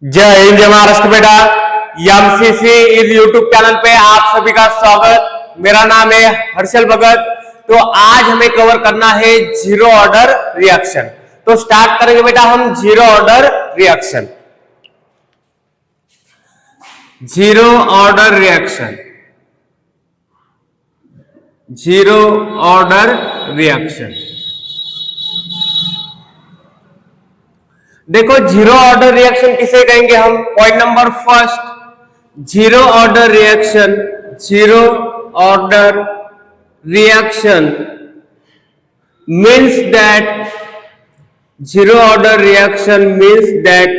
जय हिंद जय महाराष्ट्र बेटा। एमसीसी इस यूट्यूब चैनल पे आप सभी का स्वागत। मेरा नाम है हर्षल भगत। तो आज हमें कवर करना है जीरो ऑर्डर रिएक्शन। तो स्टार्ट करेंगे बेटा हम zero order reaction. Zero order reaction, zero order reaction. देखो जीरो ऑर्डर रिएक्शन किसे कहेंगे हम? Point number first, zero order reaction, zero order reaction means that, zero order reaction means that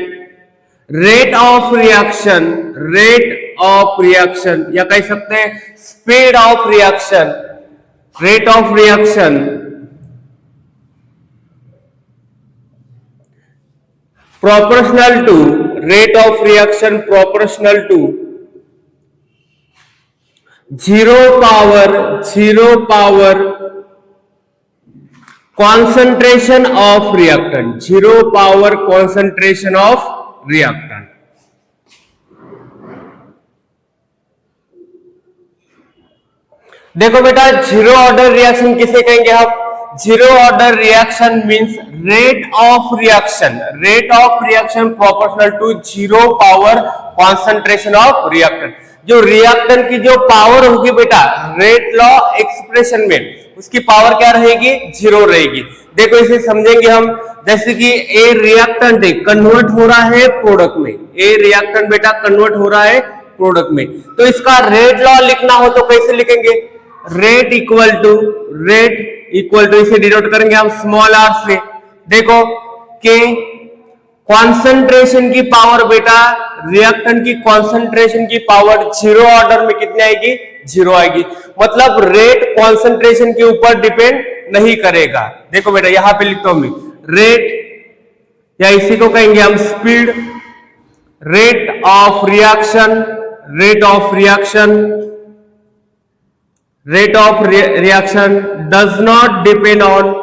rate of reaction, rate of reaction या कह सकते हैं speed of reaction, rate of reaction proportional to, rate of reaction proportional to zero power concentration of reactant, zero power concentration of reactant। देखो बेटा zero order reaction किसे कहेंगे हम? Zero order reaction means rate of reaction, rate of reaction proportional to zero power concentration of reactant. जो reactant की जो power होगी बेटा रेट लॉ एक्सप्रेशन में, उसकी पावर क्या रहेगी? जीरो रहेगी। देखो इसे समझेंगे हम, जैसे कि ए रिएक्टेंट कन्वर्ट हो रहा है प्रोडक्ट में, ए रिएक्टेंट बेटा कन्वर्ट हो रहा है प्रोडक्ट में, तो इसका रेट लॉ लिखना हो तो कैसे लिखेंगे? रेट इक्वल टू इसे डिनोट करेंगे हम स्मॉल आर से। देखो के कॉन्सेंट्रेशन की पावर बेटा, रिएक्टेंट की कॉन्सेंट्रेशन की पावर जीरो ऑर्डर में कितनी आएगी? जीरो आएगी। मतलब रेट कॉन्सेंट्रेशन के ऊपर डिपेंड नहीं करेगा। देखो बेटा यहां पे लिखता हूं मैं रेट, या इसी को कहेंगे हम speed, rate of reaction, rate of reaction, rate of reaction does not depend on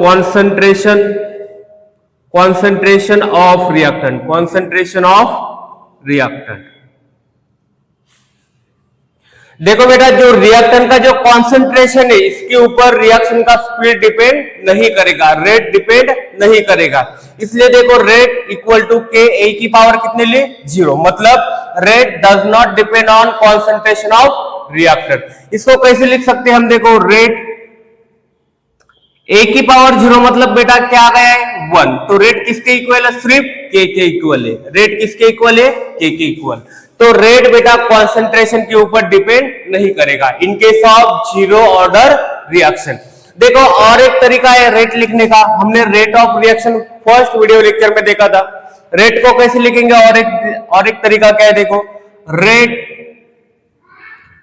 concentration of reactant, concentration of reactant। देखो बेटा जो रिएक्टेंट का जो कॉन्सेंट्रेशन है इसके ऊपर रिएक्शन का स्पीड डिपेंड नहीं करेगा, रेट डिपेंड नहीं करेगा। इसलिए देखो rate equal to k A की पावर कितने लिए? जीरो। मतलब rate does not depend on concentration of reactant. इसको कैसे लिख सकते हैं हम? देखो रेट ए की पावर जीरो मतलब बेटा क्या आ गया है? वन। तो रेट किसके इक्वल है? सिर्फ के इक्वल है। रेट किसके इक्वल है? के इक्वल। तो रेट बेटा कॉन्सेंट्रेशन के ऊपर डिपेंड नहीं करेगा in case of zero order reaction. देखो और एक तरीका है रेट लिखने का, हमने rate of reaction first video lecture में देखा था। रेट को कैसे लिखेंगे? और एक तरीका क्या है? देखो रेट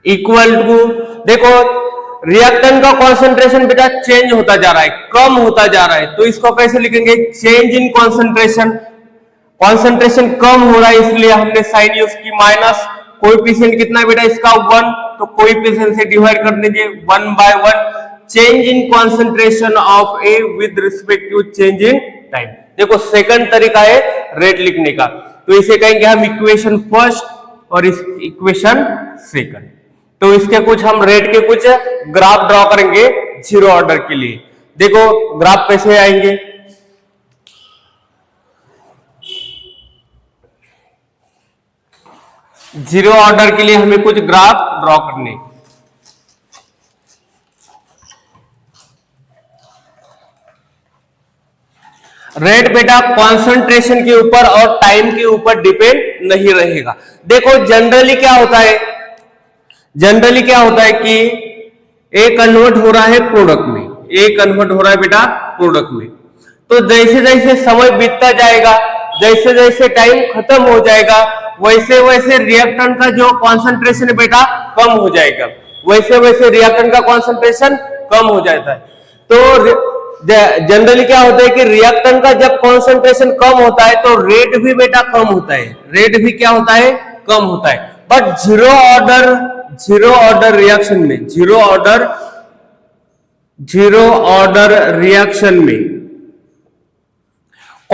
इक्वल टू, देखो रिएक्टेंट का कॉन्सेंट्रेशन बेटा चेंज होता जा रहा है, कम होता जा रहा है, तो इसको कैसे लिखेंगे? Change in concentration. कॉन्सेंट्रेशन कम हो रहा है इसलिए हमने साइन यूज की माइनस। कोएफिशिएंट कितना है बेटा इसका? वन। तो कोएफिशिएंट से डिवाइड कर दीजिए one by one. Change in concentration of A with respect to change in time. देखो सेकंड तरीका है रेट लिखने का, तो इसे कहेंगे हम इक्वेशन फर्स्ट और इस इक्वेशन सेकंड। तो इसके कुछ हम रेट के कुछ ग्राफ ड्रॉ करेंगे जीरो ऑर्डर के लिए। देखो ग्राफ कैसे आएंगे? जीरो ऑर्डर के लिए हमें कुछ ग्राफ ड्रॉ करने। रेट बेटा कॉन्सेंट्रेशन के ऊपर और टाइम के ऊपर डिपेंड नहीं रहेगा। देखो जनरली क्या होता है, जनरली क्या होता है कि ए कन्वर्ट हो रहा है प्रोडक्ट में, ए कन्वर्ट हो रहा है बेटा प्रोडक्ट में। तो जैसे जैसे समय बीतता जाएगा, जैसे जैसे टाइम खत्म हो जाएगा, वैसे वैसे रिएक्टेंट का जो कॉन्सेंट्रेशन है बेटा कम हो जाएगा, वैसे वैसे रिएक्टेंट का कॉन्सेंट्रेशन कम हो जाता है। तो जनरली क्या होता है कि रिएक्टेंट का जब कॉन्सेंट्रेशन कम होता है तो रेट भी बेटा कम होता है, रेट भी क्या होता है? कम होता है। बट जीरो ऑर्डर रिएक्शन में, जीरो ऑर्डर रिएक्शन में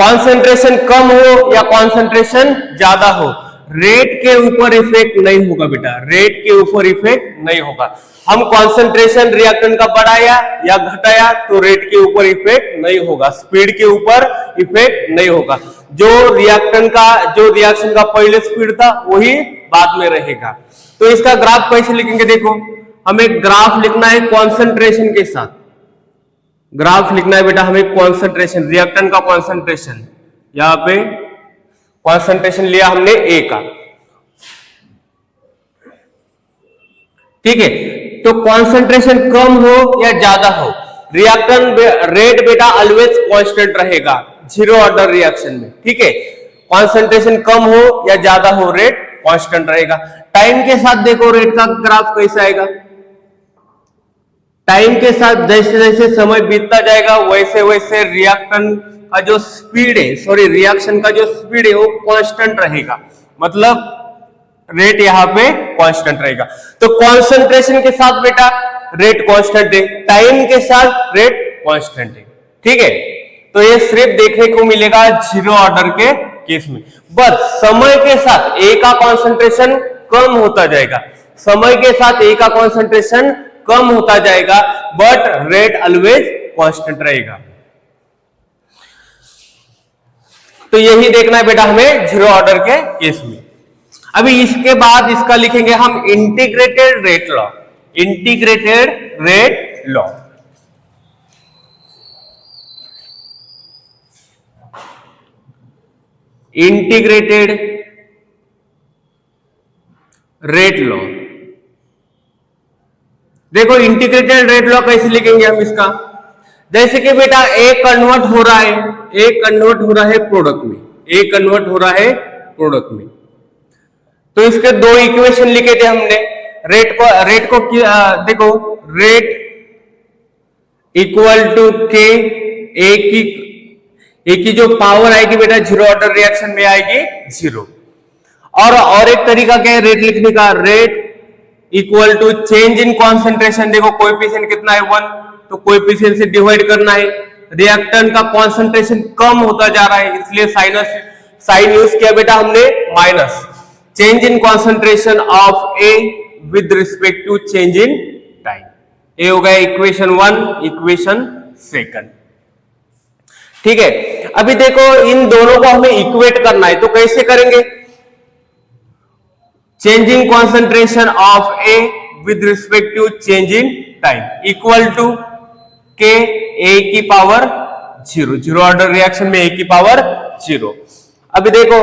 कॉन्सेंट्रेशन कम हो या कॉन्सेंट्रेशन ज्यादा हो, रेट के ऊपर इफेक्ट नहीं होगा बेटा, रेट के ऊपर इफेक्ट नहीं होगा। हम कॉन्सेंट्रेशन रिएक्टेंट का बढ़ाया या घटाया तो रेट के ऊपर इफेक्ट नहीं होगा, स्पीड के ऊपर इफेक्ट नहीं होगा। जो रिएक्टेंट का, जो रिएक्शन का पहले स्पीड था वही बाद में रहेगा। तो इसका ग्राफ कैसे लिखेंगे, देखो हमें ग्राफ लिखना है कॉन्सेंट्रेशन के साथ, ग्राफ लिखना है बेटा हमें कॉन्सेंट्रेशन, रिएक्टेंट का कॉन्सेंट्रेशन, यहां पे कॉन्सेंट्रेशन लिया हमने ए का, ठीक है। तो कॉन्सेंट्रेशन कम हो या ज्यादा हो, रिएक्टेंट रेट बेटा ऑलवेज कांस्टेंट रहेगा जीरो ऑर्डर रिएक्शन में, ठीक है। कॉन्सेंट्रेशन कम हो या ज्यादा हो, रेट कांस्टेंट रहेगा। टाइम के साथ देखो रेट का ग्राफ कैसा आएगा, टाइम के साथ जैसे जैसे समय बीतता जाएगा वैसे वैसे रिएक्टेंट का जो स्पीड है, सॉरी रिएक्शन का जो स्पीड है वो कांस्टेंट रहेगा, मतलब रेट यहां पे कांस्टेंट रहेगा। तो कॉन्सेंट्रेशन के साथ बेटा रेट कांस्टेंट है, टाइम के साथ रेट कांस्टेंट है, ठीक है। तो ये सिर्फ देखने को मिलेगा जीरो ऑर्डर के केस में। बस समय के साथ ए का कॉन्सेंट्रेशन कम होता जाएगा, समय के साथ ए का कॉन्सेंट्रेशन कम होता जाएगा, बट रेट ऑलवेज कांस्टेंट रहेगा। तो यही देखना है बेटा हमें जीरो ऑर्डर के केस में। अभी इसके बाद इसका लिखेंगे हम integrated rate law, integrated rate law. Integrated rate law, देखो इंटीग्रेटेड रेट लॉ कैसे लिखेंगे हम इसका, जैसे कि बेटा ए कन्वर्ट हो रहा है, ए कन्वर्ट हो रहा है प्रोडक्ट में, ए कन्वर्ट हो रहा है प्रोडक्ट में, तो इसके दो इक्वेशन लिखे थे हमने। रेट को देखो rate equal to k, A की जो पावर आएगी बेटा जीरो ऑर्डर रिएक्शन में आएगी जीरो। और एक तरीका क्या है रेट लिखने का, rate equal to change in concentration, देखो कोएफिशिएंट कितना है 1, तो कोएफिशिएंट से डिवाइड करना है। रिएक्टेंट का कॉन्सेंट्रेशन कम होता जा रहा है इसलिए साइन यूज किया बेटा हमने minus, change in concentration of A with respect to change in time. A हो गया इक्वेशन 1, इक्वेशन सेकंड, ठीक है। अभी देखो इन दोनों को हमें इक्वेट करना है, तो कैसे करेंगे, changing concentration of A with respect to change in time equal to k A की power zero, zero order reaction में ए की पावर जीरो। अभी देखो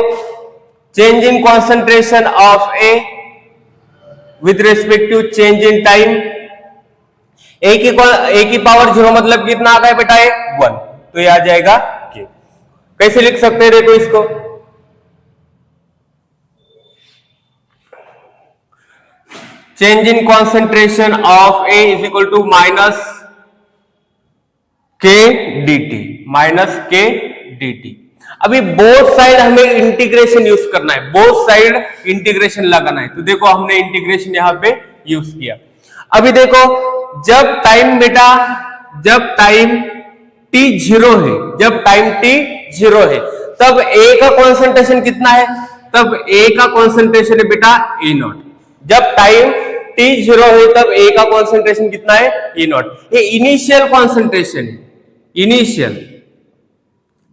change in concentration of A with respect to change in time, A की power zero मतलब कितना आ गया बेटा 1, तो ये आ जाएगा के। कैसे लिख सकते हैं देखो इसको, change in concentration of A is equal to minus k dt, minus k dt। अभी बोथ साइड हमें इंटीग्रेशन यूज करना है, बोथ साइड इंटीग्रेशन लगाना है, तो देखो हमने इंटीग्रेशन यहां पे यूज किया। अभी देखो जब टाइम बेटा, जब टाइम t जीरो है, जब टाइम t जीरो है तब a का कॉन्सेंट्रेशन कितना है, तब a का कॉन्सेंट्रेशन है बेटा ए नॉट। जब टाइम t जीरो है तब a का कॉन्सेंट्रेशन कितना है ए नॉट। ये इनिशियल कॉन्सेंट्रेशन है, इनिशियल।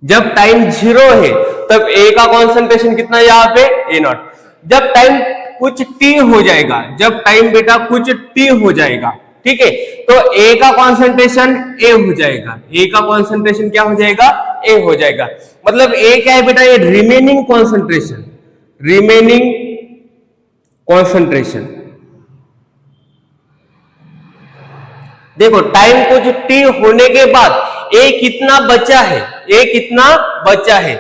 जब टाइम जीरो है तब a का कॉन्सेंट्रेशन कितना है यहाँ पे ए नॉट। जब टाइम कुछ t हो जाएगा, जब टाइम बेटा कुछ t हो जाएगा, ठीक है, तो a का कॉन्सेंट्रेशन a हो जाएगा, a का कॉन्सेंट्रेशन क्या हो जाएगा a हो जाएगा। मतलब a क्या है बेटा, ये रिमेनिंग कॉन्सेंट्रेशन, रिमेनिंग कॉन्सेंट्रेशन। देखो टाइम कुछ t होने के बाद a कितना बचा है, a कितना बचा है,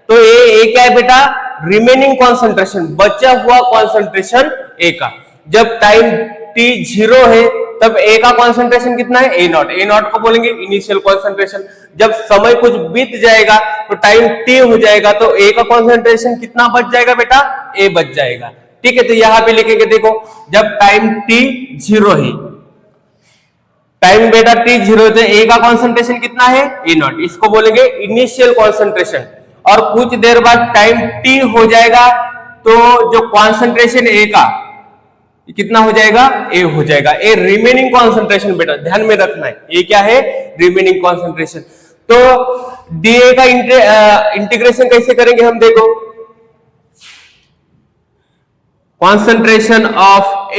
तो a क्या है बेटा, रिमेनिंग कॉन्सेंट्रेशन, बचा हुआ कॉन्सेंट्रेशन a का। जब टाइम t जीरो है तब a का कॉन्सेंट्रेशन कितना है ए नॉट, ए नॉट को बोलेंगे इनिशियल कॉन्सेंट्रेशन। जब समय कुछ बीत जाएगा तो टाइम t हो जाएगा तो a का कॉन्सेंट्रेशन कितना बच जाएगा बेटा, a बच जाएगा, ठीक है। तो यहां पे लिखेंगे देखो जब टाइम t जीरो है, टाइम बेटा t जीरो है तो a का कॉन्सेंट्रेशन कितना है ए नॉट, इसको बोलेंगे इनिशियल कॉन्सेंट्रेशन। और कुछ देर बाद टाइम टी हो जाएगा तो जो कॉन्सेंट्रेशन ए का कितना हो जाएगा, ए हो जाएगा। ए रिमेनिंग कॉन्सेंट्रेशन बेटा ध्यान में रखना है, ये क्या है, रिमेनिंग कॉन्सेंट्रेशन। तो डीए का इंटीग्रेशन कैसे करेंगे हम, देखो concentration of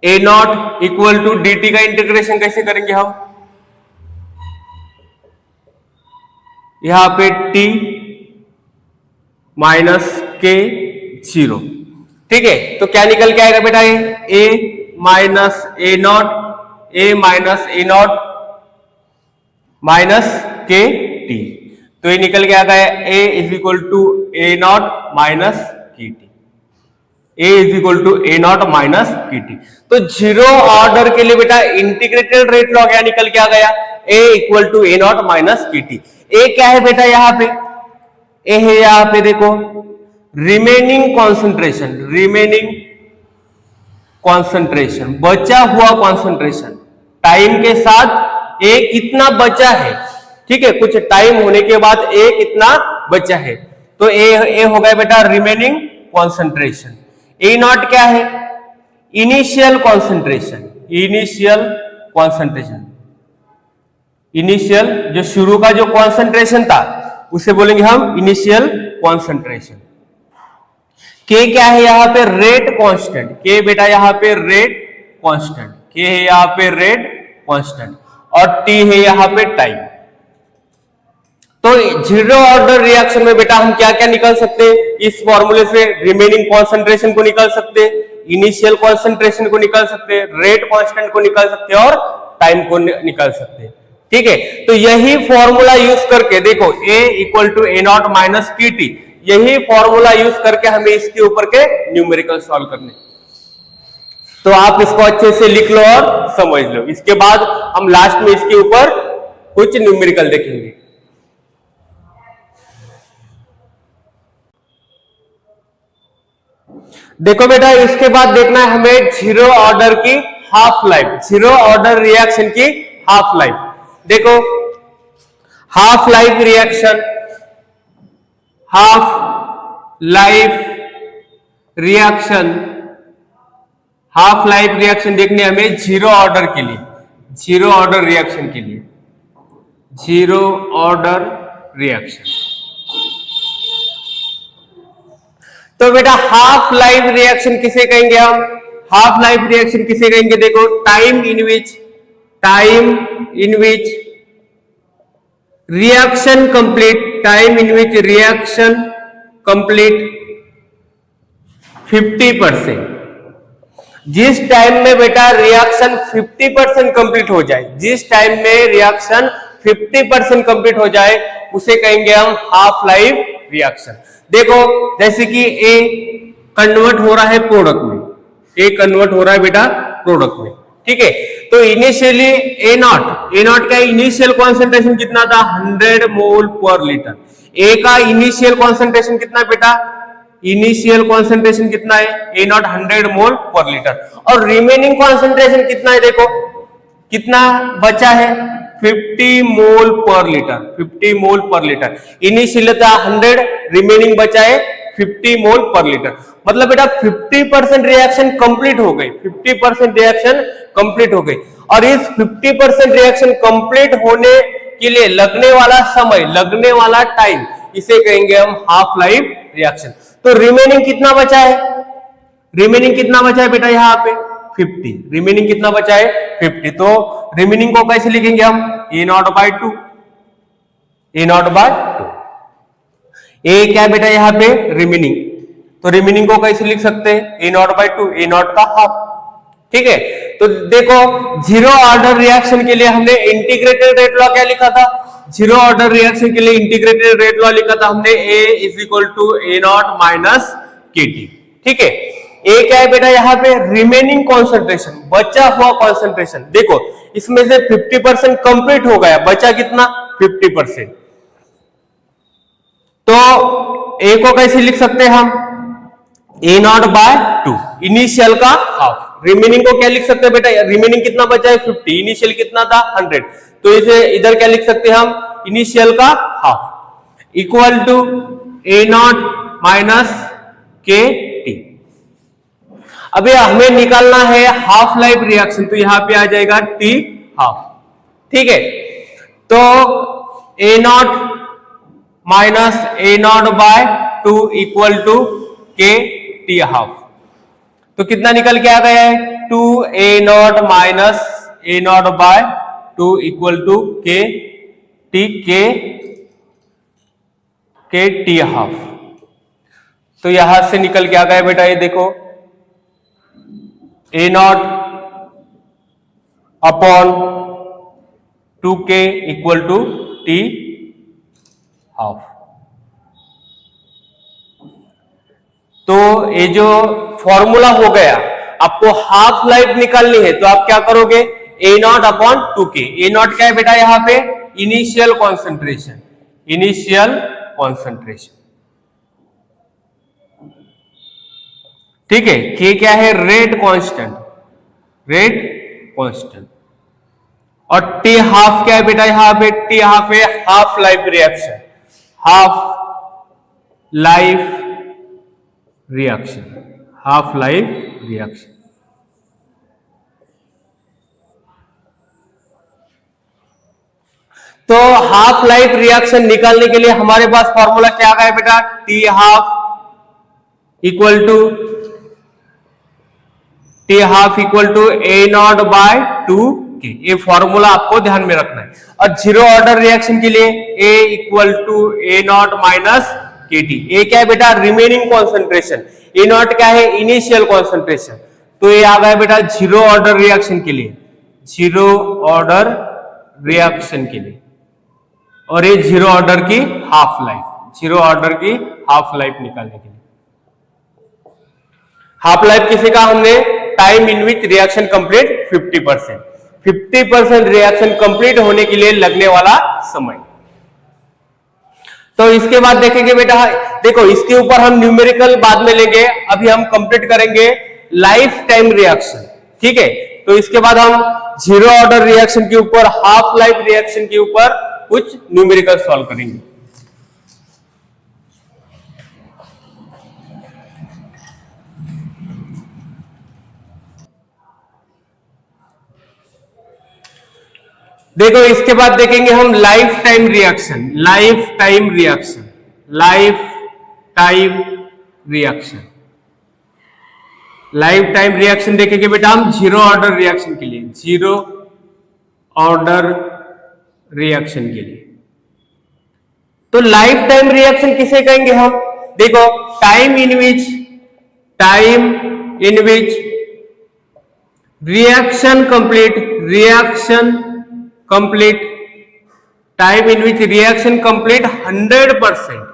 A not equal to d t का इंटीग्रेशन कैसे करेंगे हम, यहां पे टी माइनस के 0, ठीक है। तो क्या निकल के आएगा बेटा, A minus A not minus k t, तो ये निकल के आ गया A is equal to A not minus k t, A is equal to A not minus k t. तो जीरो ऑर्डर के लिए बेटा इंटीग्रेटेड रेट लॉ क्या निकल के आ गया, A equal to A not minus k t. A क्या है बेटा, यहां पे ए है, यहां पे देखो रिमेनिंग कॉन्सेंट्रेशन, बचा हुआ कॉन्सेंट्रेशन, टाइम के साथ ए कितना बचा है, ठीक है, कुछ टाइम होने के बाद ए कितना बचा है, तो ए हो गया बेटा रिमेनिंग कॉन्सेंट्रेशन। ए नॉट क्या है, इनिशियल जो शुरू का जो कॉन्सेंट्रेशन था उसे बोलेंगे हम इनिशियल कॉन्सेंट्रेशन। के क्या है, यहां पे रेट कांस्टेंट, के बेटा यहां पे रेट कांस्टेंट, के है यहां पे रेट कांस्टेंट, और टी है यहां पे टाइम। तो जीरो ऑर्डर रिएक्शन में बेटा हम क्या क्या निकाल सकते हैं, इस फॉर्मूले से रिमेनिंग कॉन्सेंट्रेशन को निकाल सकते हैं, इनिशियल कॉन्सेंट्रेशन को निकाल सकते हैं, रेट कांस्टेंट को निकाल सकते हैं और टाइम को निकाल सकते हैं, ठीक है। तो यही फॉर्मूला यूज करके देखो A equal to A not minus k t, यही फॉर्मूला यूज करके हमें इसके ऊपर के न्यूमेरिकल सॉल्व करने। तो आप इसको अच्छे से लिख लो और समझ लो, इसके बाद हम लास्ट में इसके ऊपर कुछ न्यूमेरिकल देखेंगे। देखो बेटा इसके बाद देखना है हमें जीरो ऑर्डर की half life, zero order reaction की हाफ लाइफ। देखो half life reaction, half life reaction देखने हमें जीरो ऑर्डर के लिए, जीरो ऑर्डर रिएक्शन। तो बेटा हाफ लाइफ रिएक्शन किसे कहेंगे हम, हाफ लाइफ रिएक्शन किसे कहेंगे, देखो time in which reaction complete 50%। जिस टाइम में बेटा रिएक्शन 50% कंप्लीट हो जाए, जिस टाइम में रिएक्शन 50% कंप्लीट हो जाए उसे कहेंगे हम हाफ लाइफ रिएक्शन। देखो जैसे कि ए कन्वर्ट हो रहा है प्रोडक्ट में, ए कन्वर्ट हो रहा है बेटा प्रोडक्ट में, ठीक है। तो इनिशियली ए नॉट का इनिशियल कॉन्सेंट्रेशन कितना था, 100 मोल पर लीटर। ए का इनिशियल कॉन्सेंट्रेशन कितना बेटा, इनिशियल कॉन्सेंट्रेशन कितना है, ए नॉट 100 मोल पर लीटर, और रिमेनिंग कॉन्सेंट्रेशन कितना है, देखो कितना बचा है, 50 मोल पर लीटर। इनिशियल था 100, रिमेनिंग बचा है 50 मोल पर लीटर। मतलब बेटा 50% रिएक्शन कंप्लीट हो गई, 50% रिएक्शन कंप्लीट हो गई, और इस 50% रिएक्शन कंप्लीट होने के लिए लगने वाला समय, लगने वाला टाइम, इसे कहेंगे हम हाफ लाइफ रिएक्शन। तो रिमेनिंग कितना बचा है, बेटा यहाँ पे 50, रिमेनिंग कितना बचा है 50। तो रिमेनिंग को कैसे लिखेंगे हम, ए नॉट बाय 2, ए क्या बेटा यहाँ पे रिमेनिंग, तो रिमेनिंग को कैसे लिख सकते हैं, A not by 2, A not का हाफ, ठीक है। तो देखो जीरो ऑर्डर रिएक्शन के लिए हमने इंटीग्रेटेड रेट लॉ क्या लिखा था, जीरो ऑर्डर रिएक्शन के लिए इंटीग्रेटेड रेट लॉ लिखा था हमने, A is equal to A not minus k t, ठीक है। ए क्या है बेटा यहाँ पे रिमेनिंग कॉन्सेंट्रेशन, बचा हुआ कॉन्सेंट्रेशन। देखो इसमें से 50% कंप्लीट हो गया, बचा कितना 50%। तो ए को कैसे लिख सकते हैं हम, ए नॉट बाय 2, इनिशियल का हाफ। रिमेनिंग को क्या लिख सकते हैं बेटा, रिमेनिंग कितना बचा है 50, इनिशियल कितना था 100, तो इसे इधर क्या लिख सकते हैं हम, इनिशियल का half equal to A not minus k t. अभी हमें निकालना है हाफ लाइफ रिएक्शन, तो यहां पे आ जाएगा टी हाफ। ठीक है, तो A not minus A not by 2 equal to k t half. तो कितना निकल के आ गया है 2 A not minus A not by 2 equal to k t half. तो यहां से निकल के आ गया बेटा, ये देखो A not upon 2k equal to t half. तो ये जो फॉर्मूला हो गया, आपको हाफ लाइफ निकालनी है तो आप क्या करोगे, A not upon 2k। A not क्या है बेटा यहां पे, इनिशियल कॉन्सेंट्रेशन, इनिशियल कॉन्सेंट्रेशन। ठीक है, के क्या है, रेट कांस्टेंट, रेट कांस्टेंट। और टी हाफ क्या है बेटा यहां पे, टी हाफ है half life reaction, half life reaction, half life reaction. तो हाफ लाइफ रिएक्शन निकालने के लिए हमारे पास फॉर्मूला क्या आ गया बेटा, t half equal to A not by 2k। ये फॉर्मूला आपको ध्यान में रखना है। और जीरो ऑर्डर रिएक्शन के लिए A equal to A not minus k t. A क्या है बेटा, रिमेनिंग कॉन्सेंट्रेशन, ए नॉट क्या है, इनिशियल कॉन्सेंट्रेशन। तो ये आ गया बेटा जीरो ऑर्डर रिएक्शन के लिए, जीरो ऑर्डर रिएक्शन के लिए। और ये जीरो ऑर्डर की हाफ लाइफ, जीरो ऑर्डर की हाफ लाइफ निकालने के लिए। हाफ लाइफ किसी का हमने time in which reaction complete 50%, 50% reaction complete होने के लिए लगने वाला समय। तो इसके बाद देखेंगे बेटा, देखो इसके ऊपर हम न्यूमेरिकल बाद में लेंगे, अभी हम कंप्लीट करेंगे लाइफ टाइम रिएक्शन। ठीक है, तो इसके बाद हम जीरो ऑर्डर रिएक्शन के ऊपर, हाफ लाइफ रिएक्शन के ऊपर कुछ न्यूमेरिकल सॉल्व करेंगे। देखो इसके बाद देखेंगे हम life time reaction, life time reaction, life time reaction, life time reaction देखेंगे बेटा हम जीरो ऑर्डर रिएक्शन के लिए, जीरो ऑर्डर रिएक्शन के लिए। तो लाइफ टाइम रिएक्शन किसे कहेंगे हम, देखो time in which reaction complete, reaction complete, time in which reaction complete 100%।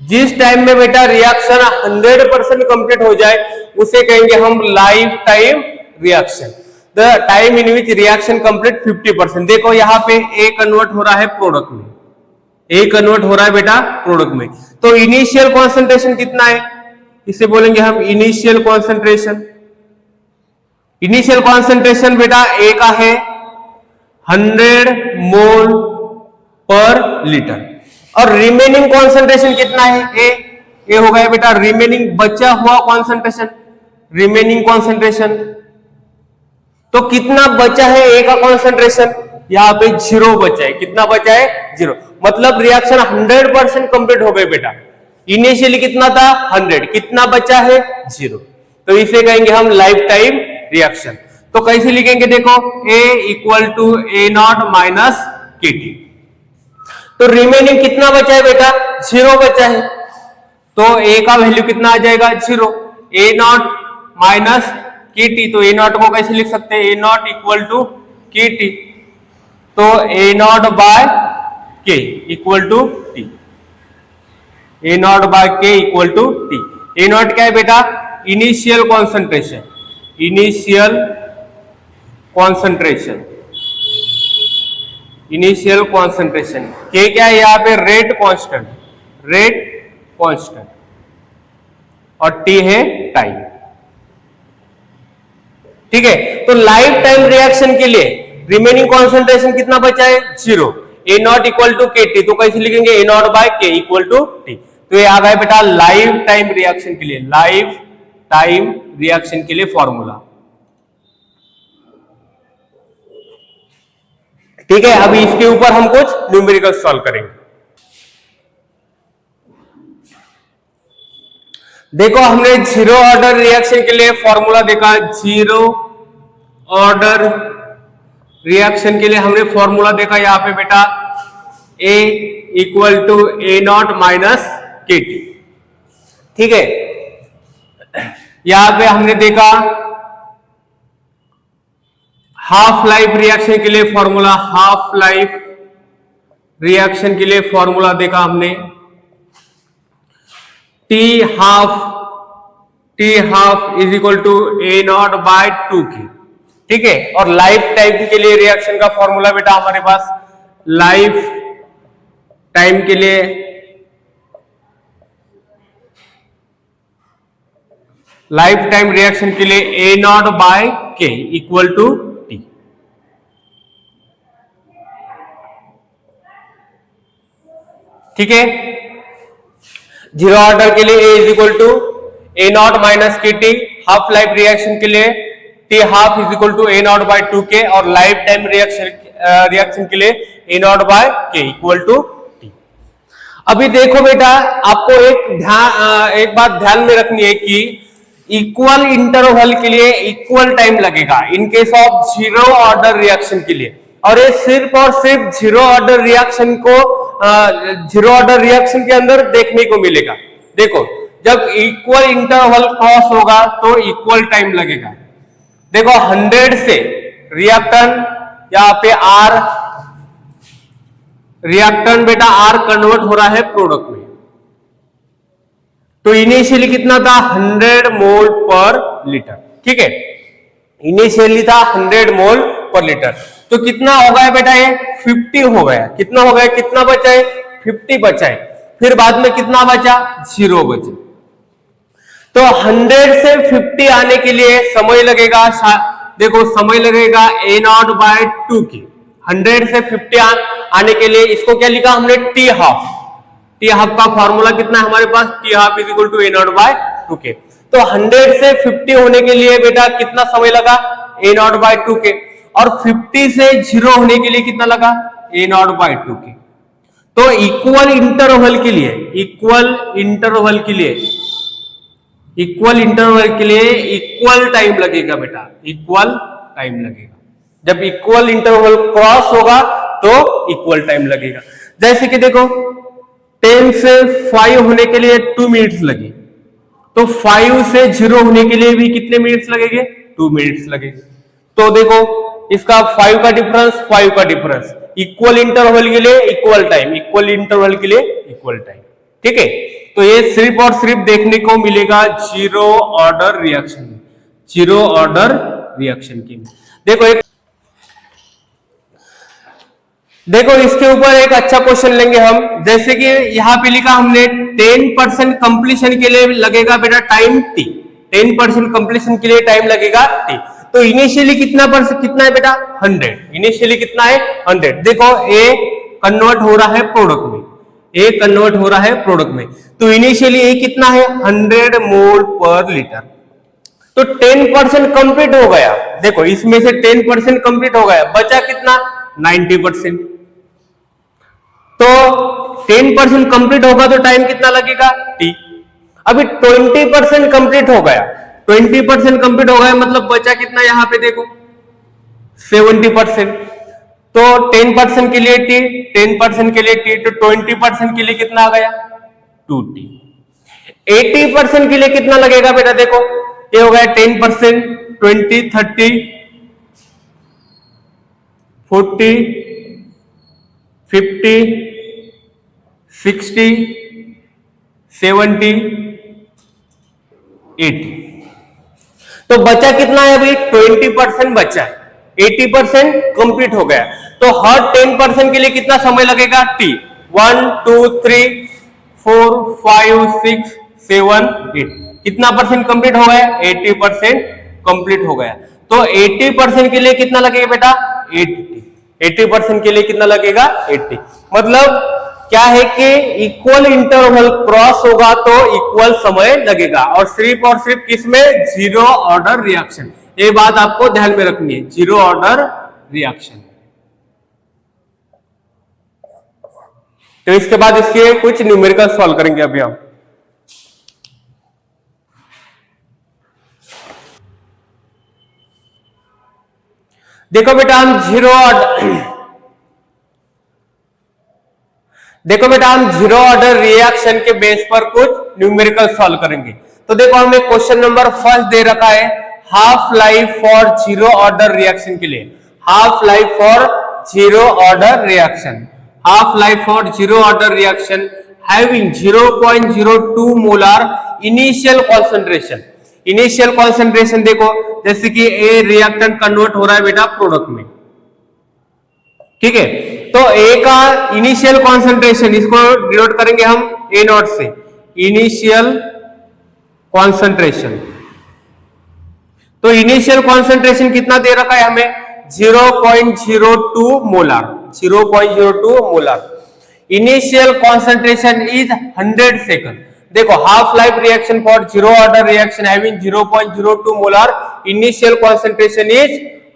जिस टाइम में बेटा रिएक्शन 100% कंप्लीट हो जाए उसे कहेंगे हम life time reaction. The time in which reaction complete 50%। देखो यहां पे ए कन्वर्ट हो रहा है प्रोडक्ट में, ए कन्वर्ट हो रहा है बेटा प्रोडक्ट में। तो इनिशियल कॉन्सेंट्रेशन कितना है, इसे बोलेंगे हम इनिशियल कॉन्सेंट्रेशन। इनिशियल कॉन्सेंट्रेशन बेटा ए का है 100 मोल पर लीटर। और रिमेनिंग कॉन्सेंट्रेशन कितना है, ए हो गया बेटा रिमेनिंग बचा हुआ कॉन्सेंट्रेशन, रिमेनिंग कॉन्सेंट्रेशन। तो कितना बचा है ए का कॉन्सेंट्रेशन, यहां पे जीरो बचा है। कितना बचा है, जीरो। मतलब रिएक्शन 100% कंप्लीट हो गई बेटा। इनिशियली कितना था 100, कितना बचा है, जीरो। तो इसे कहेंगे हम लाइफ टाइम रिएक्शन। तो कैसे लिखेंगे, देखो A equal to A not minus k t. तो रिमेनिंग कितना बचा है बेटा, जीरो बचा है। तो A का वैल्यू कितना आ जाएगा, zero. A not minus k t, तो ए नॉट को कैसे लिख सकते हैं, A not equal to k t. तो A not by k equal to t, A not by k equal to t. A not क्या है बेटा, initial concentration, initial concentration, initial concentration. K क्या है यहां पे, रेट कांस्टेंट, रेट कांस्टेंट। और t है टाइम। ठीक है, तो लाइफ टाइम रिएक्शन के लिए रिमेनिंग कॉन्सेंट्रेशन कितना बचा है, zero. A not equal to k t, तो कैसे लिखेंगे A not by k equal to t. तो ये आ गया बेटा लाइव टाइम रिएक्शन के लिए, लाइव टाइम रिएक्शन के लिए फॉर्मूला। ठीक है, अभी इसके ऊपर हम कुछ न्यूमेरिकल सॉल्व करेंगे। देखो हमने जीरो ऑर्डर रिएक्शन के लिए फॉर्मूला देखा, जीरो ऑर्डर रिएक्शन के लिए हमने फॉर्मूला देखा यहां पे बेटा A equal to A not minus k t. ठीक है, यहां पे हमने देखा हाफ लाइफ रिएक्शन के लिए फॉर्मूला, हाफ लाइफ रिएक्शन के लिए फॉर्मूला देखा हमने t half is equal to A not by 2k। ठीक है, और लाइफ टाइम के लिए रिएक्शन का फॉर्मूला बेटा हमारे पास लाइफ टाइम के लिए रिएक्शन के लिए A not by k equal to t. ठीक है, जीरो ऑर्डर के लिए A is equal to A not minus k t, half life reaction के लिए t half is equal to A not by 2k, और life time reaction के लिए A not by k equal to t. अभी देखो बेटा आपको एक बात ध्यान में रखनी है कि इक्वल इंटरवल के लिए इक्वल टाइम लगेगा in case of zero order reaction के लिए, और ये सिर्फ और सिर्फ जीरो ऑर्डर रिएक्शन के अंदर देखने को मिलेगा। देखो जब इक्वल इंटरवल क्रॉस होगा तो इक्वल टाइम लगेगा। देखो 100 से रिएक्टेंट यहाँ पे आर, रिएक्टेंट बेटा आर कन्वर्ट हो रहा है प्रोडक्ट में, तो इनिशियली कितना था 100 मोल पर लीटर। ठीक है, इनिशियली था 100 मोल पर लीटर, तो कितना हो गया बेटा ये 50 हो गया। कितना हो गया, कितना बचा है 50 बचा है, फिर बाद में कितना बचा 0 बचा। तो 100 से 50 आने के लिए समय लगेगा, देखो समय लगेगा ए नॉट बाय 2k। 100 से 50 आने के लिए इसको क्या लिखा हमने टी हाफ। टी हाफ का फॉर्मूला कितना है हमारे पास, t half is equal to A not by 2k। तो 100 से 50 होने के लिए बेटा कितना समय लगा ए नॉट बाय 2k, और 50 से 0 होने के लिए कितना लगा ए नॉट बाय 2k। तो इक्वल इंटरवल के लिए इक्वल टाइम लगेगा बेटा, इक्वल टाइम लगेगा। जब इक्वल इंटरवल क्रॉस होगा तो इक्वल टाइम लगेगा। जैसे कि देखो 10 से 5 होने के लिए 2 मिनट्स लगे, तो 5 से 0 होने के लिए भी कितने मिनट्स लगेंगे 2 मिनट्स लगेंगे। तो देखो इसका 5 का डिफरेंस, इक्वल इंटरवल के लिए इक्वल टाइम, इक्वल इंटरवल के लिए इक्वल टाइम। ठीक है, तो ये सिर्फ और सिर्फ देखने को मिलेगा जीरो ऑर्डर रिएक्शन की। देखो इसके ऊपर एक अच्छा क्वेश्चन लेंगे हम। जैसे कि यहाँ पे लिखा हमने 10% कंप्लीशन के लिए लगेगा बेटा टाइम टी, 10% कंप्लीशन के लिए टाइम लगेगा टी। तो इनिशियली कितना है बेटा 100, इनिशियली कितना है 100। देखो ए कन्वर्ट हो रहा है प्रोडक्ट में, तो इनिशियली ए कितना है 100 मोल पर लीटर। तो 10% कंप्लीट हो गया, देखो इसमें से 10% कंप्लीट हो गया, बचा कितना 90%। तो 10% कंप्लीट होगा तो टाइम कितना लगेगा टी। अभी 20% कंप्लीट हो गया, 20% कंप्लीट हो गया मतलब बचा कितना यहाँ पे देखो 70%। तो 10% के लिए टी, 10% के लिए टी, तो 20% के लिए कितना आ गया 2t। 80% के लिए कितना लगेगा बेटा, देखो ये हो गया 10%, 20, 30, 40, 50, 60, 70, 80। तो बचा कितना है अभी 20% बचा है, 80% कंप्लीट हो गया। तो हर 10% के लिए कितना समय लगेगा t, 1 2 3 4 5 6 7 8। कितना परसेंट कंप्लीट हो गया 80% कंप्लीट हो गया। तो 80% के लिए कितना लगेगा बेटा 80। 80% के लिए कितना लगेगा 80। मतलब क्या है कि इक्वल इंटरवल क्रॉस होगा तो इक्वल समय लगेगा, और सिर्फ किसमें, जीरो ऑर्डर रिएक्शन। ये बात आपको ध्यान में रखनी है, जीरो ऑर्डर रिएक्शन। तो इसके बाद इसके कुछ न्यूमेरिकल सॉल्व करेंगे अभी हम। देखो बेटा हम जीरो ऑर्डर रिएक्शन के बेस पर कुछ न्यूमेरिकल सॉल्व करेंगे। तो देखो हमें क्वेश्चन नंबर फर्स्ट दे रखा है, half life for zero order reaction के लिए। Half life for zero order reaction, half life for zero order reaction having 0.02 molar initial concentration. Initial concentration देखो, जैसे कि ए रिएक्टेंट कन्वर्ट हो रहा है बेटा प्रोडक्ट में, ठीक है। तो ए का इनिशियल कॉन्सेंट्रेशन, इसको डिनोट करेंगे हम ए नॉट से, इनिशियल कॉन्सेंट्रेशन। तो इनिशियल कॉन्सेंट्रेशन कितना दे रखा है हमें, 0.02 molar, 0.02 molar. Initial concentration is 100 second. देखो half life reaction for zero order reaction having 0.02 molar, initial concentration is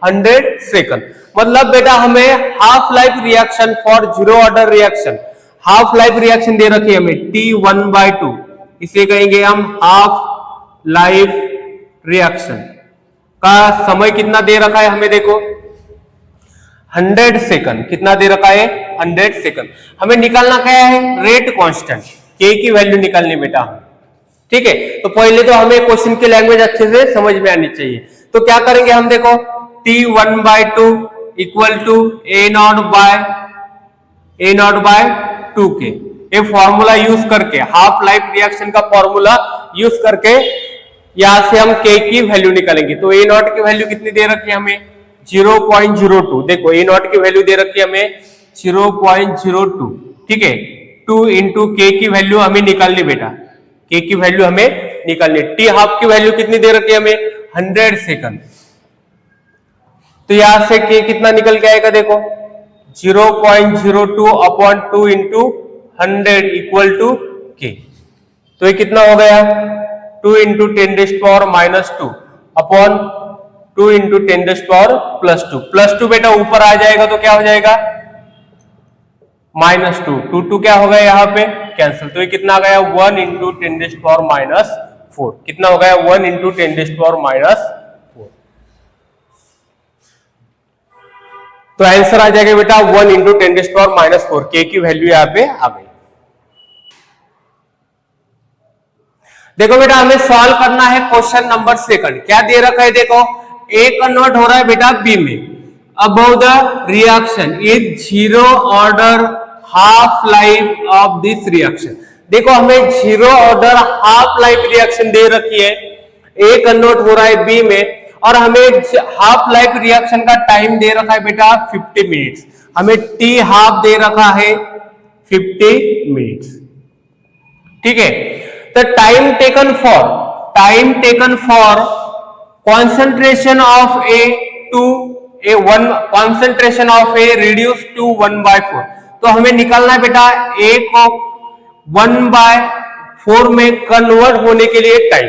100 second. मतलब बेटा हमें half life reaction for zero order reaction, half life reaction दे रखी है हमें T1/2, इसे कहेंगे हम हाफ लाइफ रिएक्शन का समय कितना दे रखा है हमें, देखो 100 सेकंड। कितना दे रखा है, 100 सेकंड। हमें निकालना क्या है, रेट कांस्टेंट, के की वैल्यू निकालनी बेटा, ठीक है। तो पहले तो हमें क्वेश्चन की लैंग्वेज अच्छे से समझ में आनी चाहिए। तो क्या करेंगे हम, देखो T1/2 equal to A naught by 2K। ये फॉर्मूला यूज करके, हाफ लाइफ रिएक्शन का फॉर्मूला यूज करके यहां से हम K की वैल्यू निकालेंगे। तो A नॉट की वैल्यू कितनी दे रखी है हमें, 0.02। देखो A नॉट की वैल्यू दे रखी है हमें 0.02, ठीक है। 2 इंटू K की वैल्यू हमें निकालनी बेटा, K की वैल्यू हमें निकालनी। T हाफ की वैल्यू कितनी दे रखी है हमें, 100 सेकंड। तो यहां से K कितना निकल के आएगा, देखो 0.02 upon 2 into 100 equal to K। तो ये कितना हो गया, 2 इंटू 10⁻⁻² अपॉन 2 इंटू 10⁻+2। +2 बेटा ऊपर आ जाएगा तो क्या हो जाएगा, -2। 2 क्या हो गया यहाँ पे कैंसिल। तो ये कितना आ गया, 1 इंटू 10⁻⁴। कितना हो गया, 1 इंटू 10⁻⁴। तो आंसर आ जाएगा बेटा 1 इंटू 10⁻⁴। के की वैल्यू यहाँ पे आ गई। देखो बेटा हमें सॉल्व करना है क्वेश्चन नंबर सेकंड। क्या दे रखा है, देखो ए कन्वर्ट हो रहा है बेटा बी में। About the reaction is zero order half life of this reaction. देखो हमें zero order half life reaction दे रखी है, ए कन्वर्ट हो रहा है बी में, और हमें हाफ लाइफ रिएक्शन का टाइम दे रखा है बेटा 50 मिनट्स। हमें टी हाफ दे रखा है 50 मिनट्स, ठीक है। तो time taken for concentration of A to A1, concentration of A reduced to 1/4। तो हमें निकालना है बेटा A को 1/4 में कन्वर्ट होने के लिए टाइम।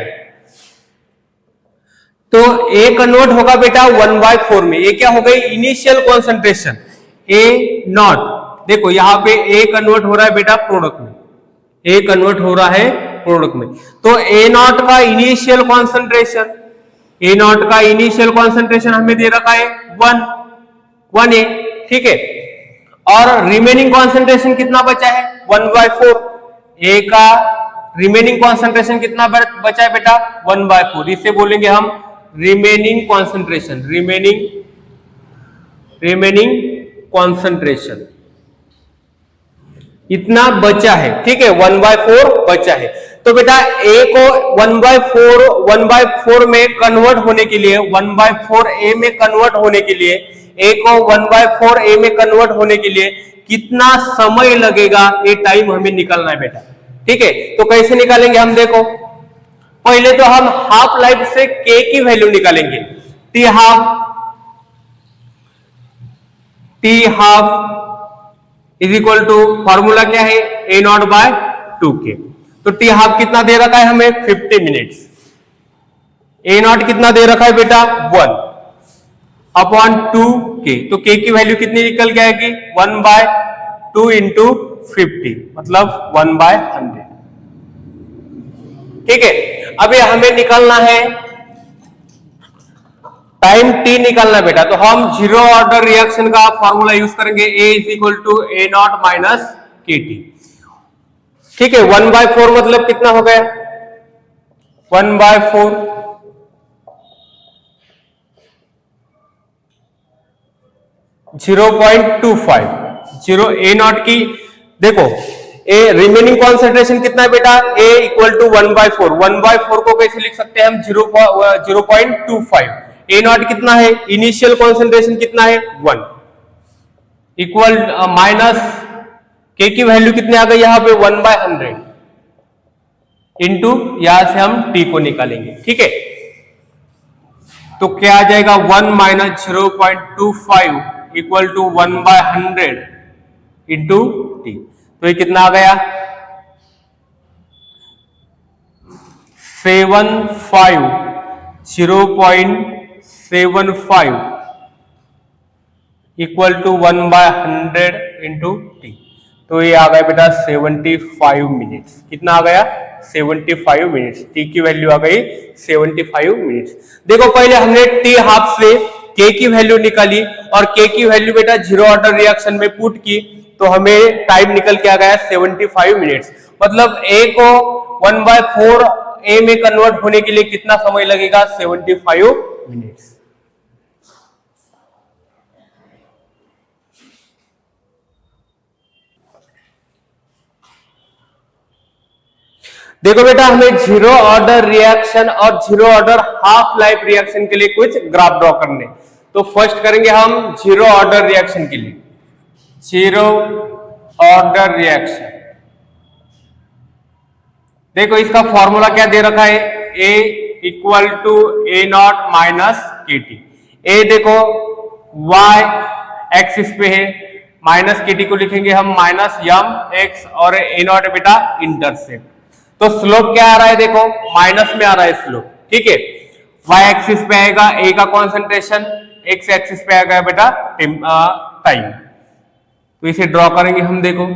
तो A कन्वर्ट होगा बेटा 1/4 में। ये क्या हो गई, इनिशियल कॉन्सेंट्रेशन A नॉट। देखो यहां पे A कन्वर्ट हो रहा है बेटा प्रोडक्ट में, A कन्वर्ट हो रहा है प्रोडक्ट में। तो A नॉट का इनिशियल कॉन्सेंट्रेशन, ए नॉट का इनिशियल कॉन्सेंट्रेशन हमें दे रखा है 1A, ठीक है। और रिमेनिंग कॉन्सेंट्रेशन कितना बचा है, 1/4। ए का रिमेनिंग कॉन्सेंट्रेशन कितना बचा है बेटा, 1/4। इसे बोलेंगे हम रिमेनिंग कॉन्सेंट्रेशन, रिमेनिंग कॉन्सेंट्रेशन इतना बचा है, ठीक है, 1/4 बचा है। तो बेटा A को 1/4 में कन्वर्ट होने के लिए, 1/4 A में कन्वर्ट होने के लिए, A को 1/4 A में कन्वर्ट होने के लिए कितना समय लगेगा, ये टाइम हमें निकालना है बेटा, ठीक है। तो कैसे निकालेंगे हम, देखो पहले तो हम हाफ लाइफ से K की वैल्यू निकालेंगे। T half t half is equal to, formula क्या है, ए नॉट बाय 2k। तो टी हाफ कितना दे रखा है हमें, 50 मिनट्स। ए नॉट कितना दे रखा है बेटा, 1 अपॉन 2k। तो k की वैल्यू कितनी निकल के आएगी, 1/2 इंटू 50, मतलब 1/100। ठीक है, अभी हमें निकालना है टाइम t निकालना बेटा। तो हम जीरो ऑर्डर रिएक्शन का फॉर्मूला यूज करेंगे, a is equal to A not minus k t. ठीक है, 1/4 मतलब कितना हो गया, 1/4 0.25 जीरो ए नॉट की। देखो ए रिमेनिंग कॉन्सेंट्रेशन कितना है बेटा, a इक्वल टू 1/4। 1/4 को कैसे लिख सकते हैं हम, 0.25। ए नॉट कितना है, इनिशियल कॉन्सेंट्रेशन कितना है, 1 इक्वल माइनस के की वैल्यू कितनी आ गई यहाँ पे, 1/100 इंटू, यहां से हम टी को निकालेंगे। ठीक है, तो क्या आ जाएगा, 1 minus 0.25 equal to 1/100 into t. तो ये कितना आ गया, 0.75 इक्वल टू 1/100 इंटू टी। तो ये आ गया बेटा 75 मिनट्स। कितना आ गया, 75 मिनट्स। टी की वैल्यू आ गई 75 मिनट्स। देखो पहले हमने टी हाफ से के की वैल्यू निकाली और के की वैल्यू बेटा जीरो ऑर्डर रिएक्शन में पुट की, तो हमें टाइम निकल के आ गया 75 मिनट्स। मतलब ए को 1/4 ए में कन्वर्ट होने के लिए कितना समय लगेगा, 75 मिनट्स। देखो बेटा हमें जीरो ऑर्डर रिएक्शन और zero order half life reaction के लिए कुछ ग्राफ ड्रॉ करने। तो फर्स्ट करेंगे हम जीरो ऑर्डर रिएक्शन के लिए, जीरो ऑर्डर रिएक्शन। देखो इसका फॉर्मूला क्या दे रखा है, a equal to A not minus k t. ए देखो y एक्सिस पे है, माइनस के टी को लिखेंगे हम माइनस यम एक्स, और ए नॉट बेटा इंटरसेप्ट। तो स्लोप क्या आ रहा है, देखो माइनस में आ रहा है स्लोप। ठीक है, y एक्सिस पे आएगा a का कॉन्सेंट्रेशन, x एक्सिस पे आएगा बेटा टाइम। तो इसे ड्रॉ करेंगे हम, देखो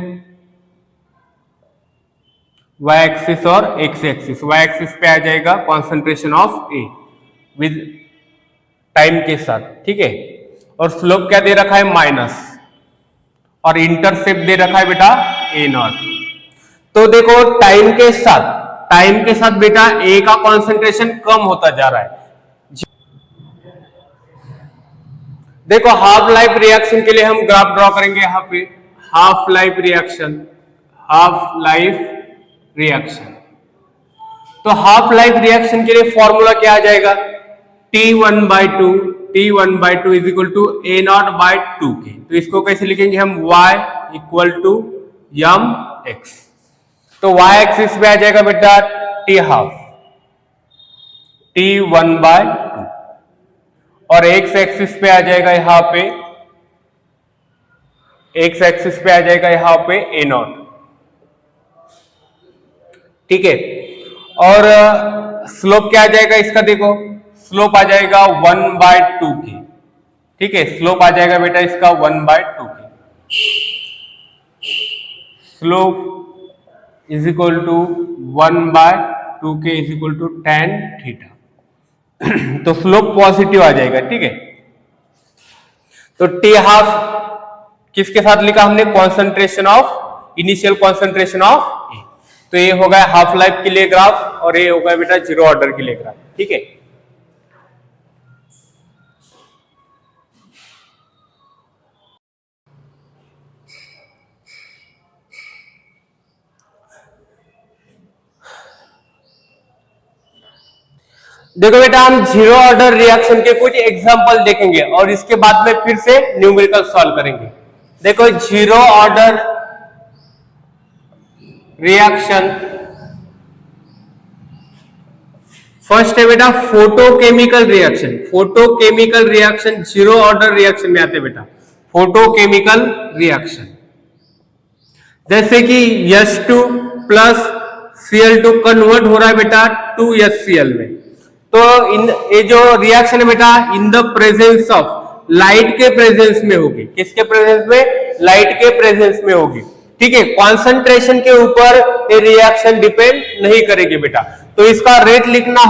y एक्सिस और x एक्सिस। y एक्सिस पे आ जाएगा concentration of A with time के साथ। ठीक है, और स्लोप क्या दे रखा है, माइनस, और इंटरसेप्ट दे रखा है बेटा A नॉट। तो देखो टाइम के साथ बेटा A का कॉन्सेंट्रेशन कम होता जा रहा है। देखो हाफ लाइफ रिएक्शन के लिए हम ग्राफ ड्रॉ करेंगे यहाँ पे, half life reaction, half life reaction. तो हाफ लाइफ रिएक्शन के लिए फॉर्मूला क्या आ जाएगा, T1/2 is equal to A not by 2k। तो इसको कैसे लिखेंगे हम, y equal to m x. तो y एक्सिस पे आ जाएगा बेटा टी हाफ, T1/2, और x एक्सिस पे आ जाएगा यहाँ पे, x एक्सिस पे आ जाएगा यहाँ पे ए नॉट। ठीक है, और स्लोप क्या आ जाएगा इसका, देखो स्लोप आ जाएगा 1/2k। ठीक है, स्लोप आ जाएगा बेटा इसका 1/2k। Slope is equal to 1/2k is equal to tan theta. तो स्लोप पॉजिटिव आ जाएगा। ठीक है, तो टी हाफ किसके साथ लिखा हमने, concentration of, initial concentration of A. तो ये हो गया हाफ लाइफ के लिए ग्राफ, और ये हो गया बेटा जीरो ऑर्डर के लिए ग्राफ। ठीक है, देखो बेटा हम जीरो ऑर्डर रिएक्शन के कुछ एग्जांपल देखेंगे और इसके बाद में फिर से न्यूमेरिकल सॉल्व करेंगे। देखो जीरो ऑर्डर रिएक्शन, फर्स्ट है बेटा photochemical reaction. Photochemical reaction zero order reaction में आते हैं बेटा। Photochemical reaction. जैसे कि H2 प्लस Cl2 कन्वर्ट हो रहा है बेटा 2HCl में, तो ये जो रिएक्शन है बेटा in the presence of light के प्रेजेंस में होगी। किसके प्रेजेंस में? लाइट के प्रेजेंस में होगी। ठीक है, कॉन्सेंट्रेशन के ऊपर ये रिएक्शन डिपेंड नहीं करेगी बेटा। तो इसका रेट लिखना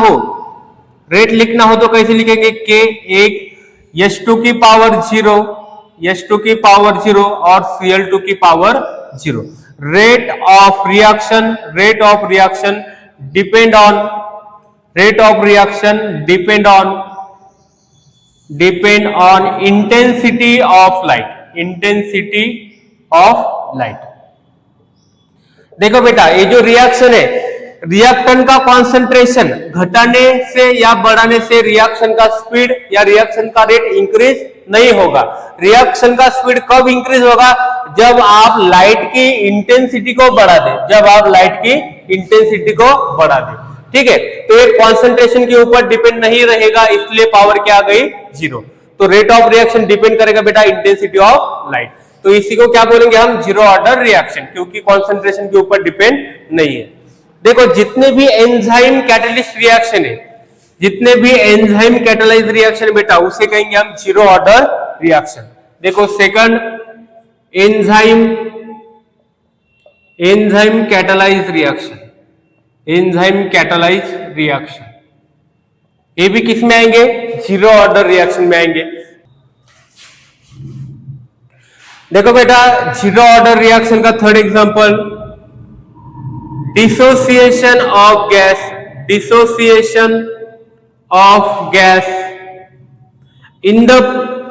हो तो कैसे लिखेंगे? K एक H2 की पावर 0, H2 की पावर 0 और Cl2 की power 0। Rate of reaction depend on intensity of light. देखो बेटा, ये जो रिएक्शन है, रिएक्टेंट का कॉन्सेंट्रेशन घटाने से या बढ़ाने से रिएक्शन का स्पीड या रिएक्शन का रेट इंक्रीज नहीं होगा। रिएक्शन का स्पीड कब इंक्रीज होगा? जब आप लाइट की इंटेंसिटी को बढ़ा दें। ठीक है, तो ये कॉन्सेंट्रेशन के ऊपर डिपेंड नहीं रहेगा, इसलिए पावर क्या आ गई? 0। तो रेट ऑफ रिएक्शन डिपेंड करेगा बेटा इंटेंसिटी ऑफ लाइट। तो इसी को क्या बोलेंगे हम? जीरो ऑर्डर रिएक्शन, क्योंकि कॉन्सेंट्रेशन के ऊपर डिपेंड नहीं है। देखो, जितने भी एंजाइम कैटलिस्ट रिएक्शन है, जितने भी एंजाइम कैटलाइज रिएक्शन बेटा, उसे कहेंगे हम जीरो ऑर्डर रिएक्शन। देखो, सेकंड एंजाइम कैटलाइज रिएक्शन, ये भी किस में आएंगे? जीरो ऑर्डर रिएक्शन में आएंगे। देखो बेटा, जीरो ऑर्डर रिएक्शन का third example, dissociation of gas in the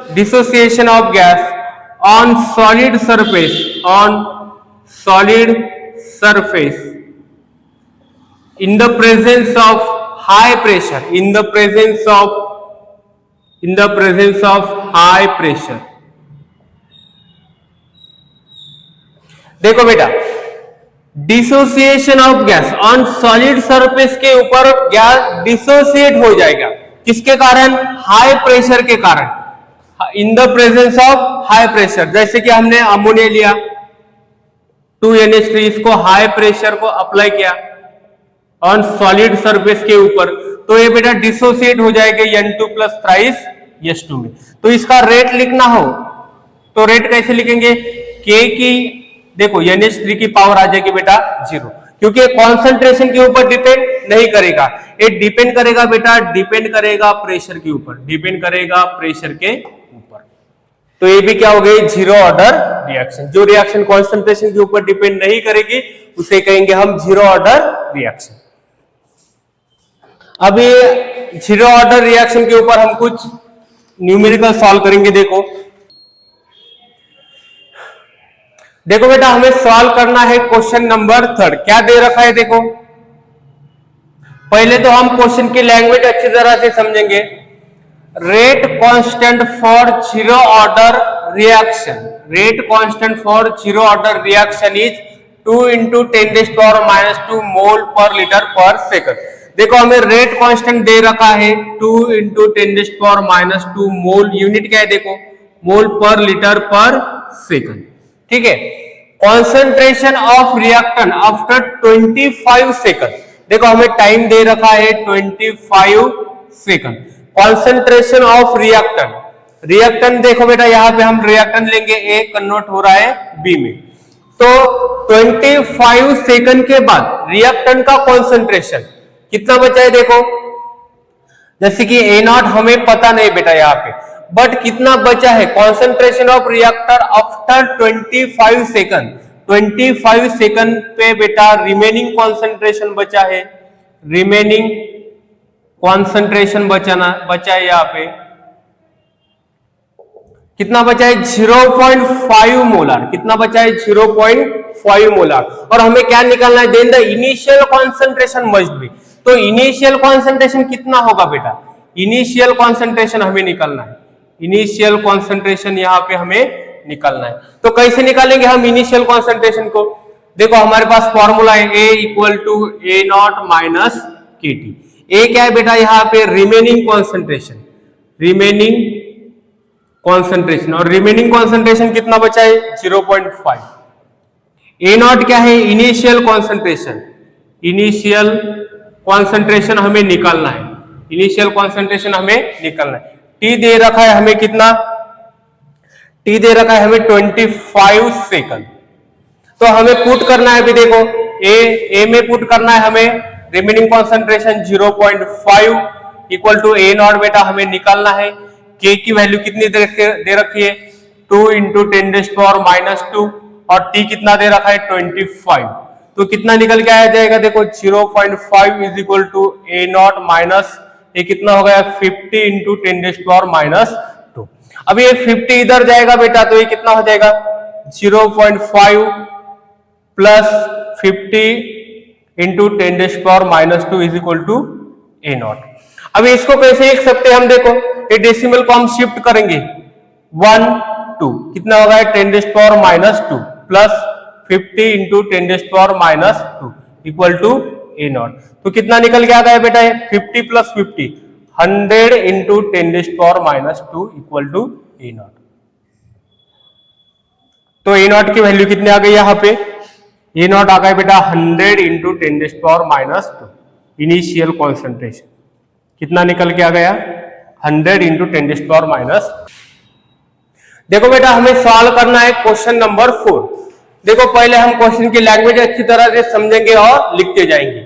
dissociation of gas on solid surface in the presence of high pressure, देखो बेटा, dissociation of gas on solid surface के ऊपर gas dissociate हो जाएगा। किसके कारण? हाई प्रेशर के कारण, in the presence of high pressure. जैसे कि हमने अमोनिया लिया 2NH3, इसको हाई प्रेशर को अप्लाई किया ऑन सॉलिड सरफेस के ऊपर, तो ये बेटा डिसोसिएट हो जाएगा N2 प्लस थ्राइस H2 में। तो इसका रेट लिखना हो तो रेट कैसे लिखेंगे? K की देखो NH3 की पावर आ जाएगी बेटा 0, क्योंकि कॉन्सेंट्रेशन के ऊपर डिपेंड नहीं करेगा, ये डिपेंड करेगा प्रेशर के ऊपर। तो ये भी क्या हो गई? Zero order reaction. जो रिएक्शन कॉन्सेंट्रेशन के ऊपर डिपेंड नहीं करेगी उसे कहेंगे हम जीरो ऑर्डर रिएक्शन। अब ये जीरो ऑर्डर रिएक्शन के ऊपर हम कुछ न्यूमेरिकल सॉल्व करेंगे। देखो बेटा, हमें सॉल्व करना है क्वेश्चन नंबर 3। क्या दे रखा है? देखो, पहले तो हम क्वेश्चन की लैंग्वेज अच्छी तरह से समझेंगे। Rate constant for zero order reaction is 2 × 10⁻² मोल पर लीटर पर सेकंड। देखो, हमें रेट कांस्टेंट दे रखा है 2 × 10⁻² मोल। यूनिट क्या है? देखो, मोल पर लीटर पर सेकंड। ठीक है, concentration of reactant after 25 second. देखो, हमें टाइम दे रखा है 25 सेकंड। कॉन्सेंट्रेशन ऑफ रिएक्टेंट देखो बेटा, यहां पे हम रिएक्टेंट लेंगे, ए कन्वर्ट हो रहा है बी में। तो 25 सेकंड के बाद रिएक्टेंट का कॉन्सेंट्रेशन कितना बचा है? देखो, जैसे कि A0 हमें पता नहीं बेटा यहाँ पे, बट कितना बचा है? Concentration of reactor after 25 second. 25 second पे बेटा रिमेनिंग कॉन्सेंट्रेशन बचा है, बचा है यहाँ पे। कितना बचा है? 0.5 मोलार। कितना बचा है? 0.5 मोलार। और हमें क्या निकालना है? Then the initial concentration must be. तो इनिशियल कॉन्सेंट्रेशन कितना होगा बेटा? इनिशियल कॉन्सेंट्रेशन हमें निकालना है। इनिशियल कॉन्सेंट्रेशन यहाँ पे हमें निकालना है। तो कैसे निकालेंगे हम इनिशियल कॉन्सेंट्रेशन को? देखो, हमारे पास फॉर्मूला है A = A0 - KT। ए क्या है बेटा? यहाँ पे रिमेनिंग कॉन्सेंट्रेशन, और रिमेनिंग कॉन्सेंट्रेशन कितना बचा है 0.5। ए नॉट क्या है इनिशियल कॉन्सेंट्रेशन, इनिशियल कॉन्सेंट्रेशन हमें निकालना है, इनिशियल कॉन्सेंट्रेशन हमें निकालना है। टी दे रखा है हमें कितना, टी दे रखा है हमें 25 सेकंड। तो हमें पुट करना है, अभी देखो ए में पुट करना है हमें remaining concentration 0.5 equal to A naught बेटा हमें निकालना है। के की वैल्यू कितनी दे रखी है 2 इंटू 10⁻⁻2 और टी कितना दे रखा है 25। तो कितना निकल के आया जाएगा देखो 0.5 is equal to A not minus ये कितना हो गया 50 इंटू 10⁻⁻2। अब ये 50 इधर जाएगा बेटा तो ये कितना हो जाएगा 0.5 plus 50 into 10⁻⁻2 is equal to A naught. अब इसको कैसे लिख सकते हैं हम, देखो ये डेसिमल को हम शिफ्ट करेंगे 1 2 कितना होगा 10⁻⁻2 plus 50 into 10⁻⁻2 equal to A naught. तो कितना निकल के आता है बेटा 50 plus 50 100 into 10⁻⁻2 equal to A naught. तो ए नॉट की वैल्यू कितनी आ गई यहाँ पे, ए नॉट आ गया बेटा 100 इंटू 10⁻⁻2 इनिशियल कॉन्सेंट्रेशन कितना निकल के आ गया 100 इंटू 10⁻⁻। देखो बेटा हमें सॉल्व करना है क्वेश्चन नंबर 4। देखो पहले हम क्वेश्चन की लैंग्वेज अच्छी तरह से समझेंगे और लिखते जाएंगे।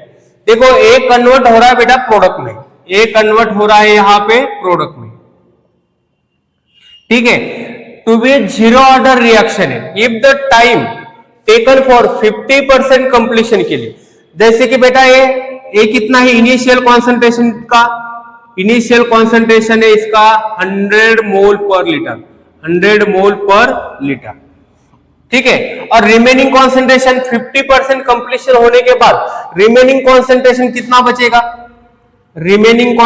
देखो ए कन्वर्ट हो रहा है बेटा प्रोडक्ट में, ए कन्वर्ट हो रहा है यहाँ पे प्रोडक्ट में, ठीक है। To be zero order reaction है if the time taken for 50% completion के लिए, जैसे कि बेटा ये कितना है इनिशियल कॉन्सेंट्रेशन का, इनिशियल कॉन्सेंट्रेशन है इसका 100 मोल पर लीटर, 100 मोल पर लीटर, ठीक है। और रिमेनिंग कॉन्सेंट्रेशन 50% कंप्लीशन होने के बाद रिमेनिंग कॉन्सेंट्रेशन कितना बचेगा, रिमेनिंग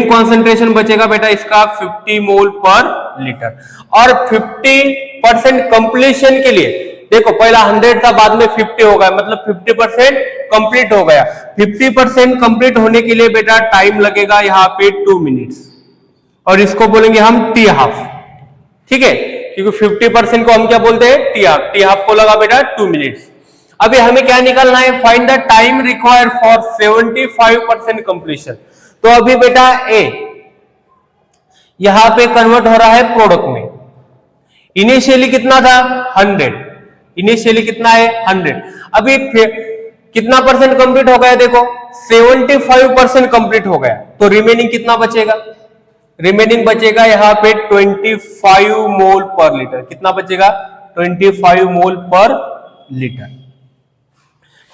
कॉन्सेंट्रेशन बचेगा बेटा इसका 50 मोल पर लीटर। और 50% कंप्लीशन के लिए देखो पहला 100 था बाद में 50 हो गया, मतलब 50% कंप्लीट हो गया। 50% कंप्लीट होने के लिए बेटा टाइम लगेगा यहाँ पे 2 मिनट्स और इसको बोलेंगे हम टी हाफ, ठीक है, क्योंकि 50% को हम क्या बोलते हैं टी हाफ, टी हाफ को लगा बेटा 2 मिनट्स। अभी हमें क्या निकालना है find the time required for 75% completion. तो अभी बेटा ए यहां पे कन्वर्ट हो रहा है प्रोडक्ट में, इनिशियली कितना था 100, इनिशियली कितना है 100, अभी कितना परसेंट कंप्लीट हो गया देखो 75% कंप्लीट हो गया, तो रिमेनिंग कितना बचेगा, रिमेनिंग बचेगा यहाँ पे 25 मोल पर लीटर, कितना बचेगा 25 मोल पर लीटर,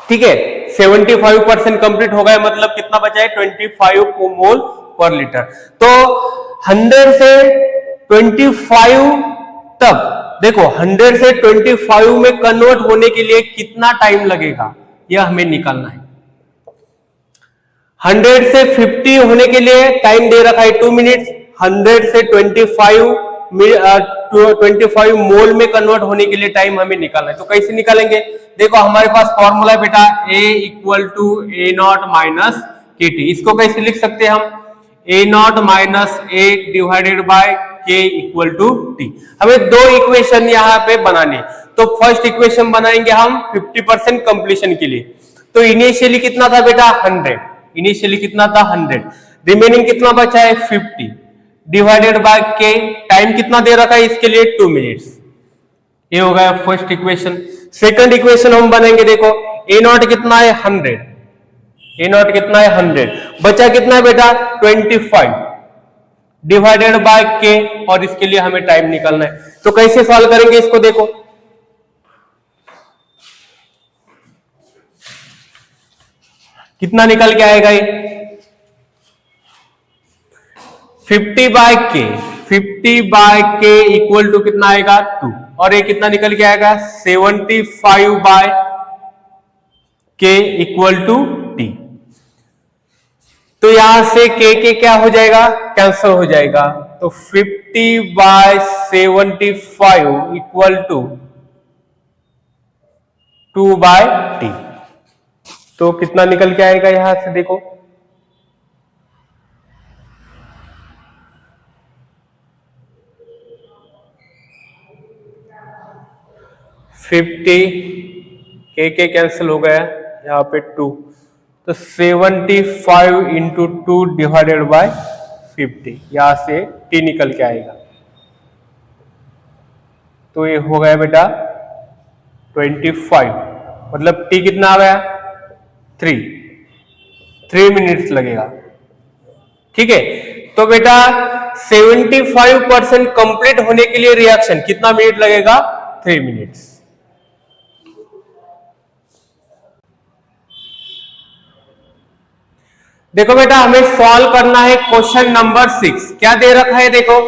ठीक है। 75% कंप्लीट हो गया मतलब कितना बचा है 25 मोल पर लीटर। तो 100 से 25 तक देखो 100 से 25 में कन्वर्ट होने के लिए कितना टाइम लगेगा यह हमें निकालना है। 100 से 50 होने के लिए टाइम दे रखा है 2 मिनट्स, 100 से 25 मोल में कन्वर्ट होने के लिए टाइम हमें निकालना है। तो कैसे निकालेंगे, देखो हमारे पास फॉर्मूला है बेटा A equal to A not minus k t. इसको कैसे लिख सकते हैं हम, A not minus A divided by k equal to t. हमें दो इक्वेशन यहाँ पे बनाने, तो फर्स्ट इक्वेशन बनाएंगे हम 50% कंप्लीशन के लिए। तो इनिशियली कितना था बेटा 100, इनिशियली कितना था 100, रिमेनिंग कितना बचा है 50 डिवाइडेड बाय के, टाइम कितना दे रखा है इसके लिए 2 मिनट्स। ये हो गया फर्स्ट इक्वेशन। सेकंड इक्वेशन हम बनेंगे, देखो ए नॉट कितना है 100, ए नॉट कितना है 100, बचा कितना है बेटा 25 डिवाइडेड बाय के, और इसके लिए हमें टाइम निकालना है। तो कैसे सॉल्व करेंगे इसको, देखो कितना निकल के आएगा ये 50 बाय के, 50 बाय के इक्वल टू कितना आएगा 2, और ये कितना निकल के आएगा 75 bye k equal to t. तो यहां से के क्या हो जाएगा, कैंसिल हो जाएगा। तो 50 by 75 equal to 2 by t. तो कितना निकल के आएगा यहां से, देखो 50 के कैंसिल हो गया, यहाँ पे 2, तो 75 इंटू 2 डिवाइडेड बाय 50, यहां से t निकल के आएगा। तो ये हो गया बेटा 25, मतलब t कितना आ गया 3 मिनट्स लगेगा। ठीक है, तो बेटा 75% कंप्लीट होने के लिए रिएक्शन कितना मिनट लगेगा 3 मिनट्स। देखो बेटा हमें सॉल्व करना है क्वेश्चन नंबर 6। क्या दे रखा है देखो,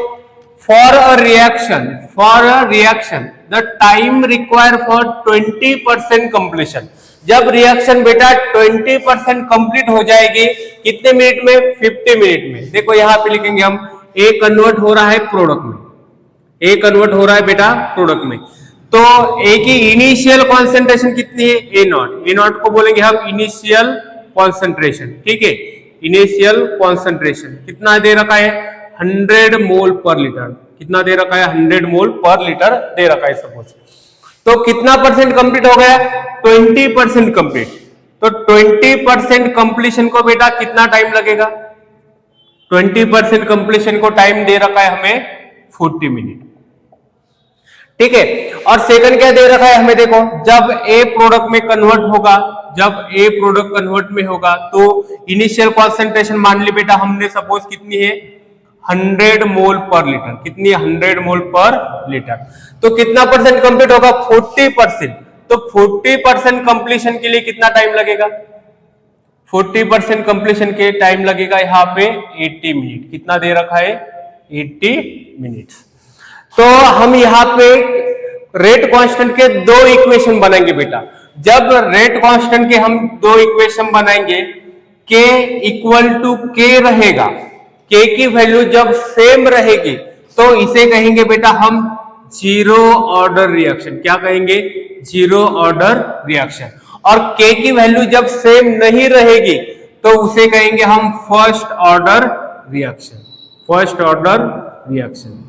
for a reaction the time require for 20% completion. जब रिएक्शन बेटा 20% कंप्लीट हो जाएगी कितने मिनट में, 50 मिनट में। देखो यहां पे लिखेंगे हम ए कन्वर्ट हो रहा है प्रोडक्ट में, ए कन्वर्ट हो रहा है बेटा प्रोडक्ट में। तो ए की इनिशियल कॉन्सेंट्रेशन कितनी है, ए नॉट को बोलेंगे हम इनिशियल कॉन्सेंट्रेशन। ठीक है, इनिशियल कॉन्सेंट्रेशन कितना दे रखा है 100 मोल पर लीटर, कितना दे रखा है 100 मोल पर लीटर दे रखा है सपोज। तो कितना परसेंट कंप्लीट हो गया 20% कंप्लीट। तो 20% कंप्लीशन को बेटा कितना टाइम लगेगा, 20% कंप्लीशन को टाइम दे रखा है हमें 40 मिनट। ठीक है, और सेकंड क्या दे रखा है हमें, देखो जब ए प्रोडक्ट में कन्वर्ट होगा, जब ए प्रोडक्ट कन्वर्ट में होगा तो इनिशियल कॉन्सेंट्रेशन मान ली बेटा हमने सपोज कितनी है 100 मोल पर लीटर, कितनी है 100 मोल पर लीटर। तो कितना परसेंट कंप्लीट होगा 40%। तो 40% कंप्लीशन के लिए कितना टाइम लगेगा, 40% कंप्लीशन के टाइम लगेगा यहाँ पे 80 मिनट। कितना दे रखा है 80 मिनट्स। तो हम यहाँ पे रेट कांस्टेंट के दो इक्वेशन बनाएंगे बेटा। जब रेट कांस्टेंट के हम दो इक्वेशन बनाएंगे, k इक्वल टू k रहेगा, k की वैल्यू जब सेम रहेगी तो इसे कहेंगे बेटा हम जीरो ऑर्डर रिएक्शन। क्या कहेंगे, जीरो ऑर्डर रिएक्शन। और k की वैल्यू जब सेम नहीं रहेगी तो उसे कहेंगे हम first order reaction, first order reaction.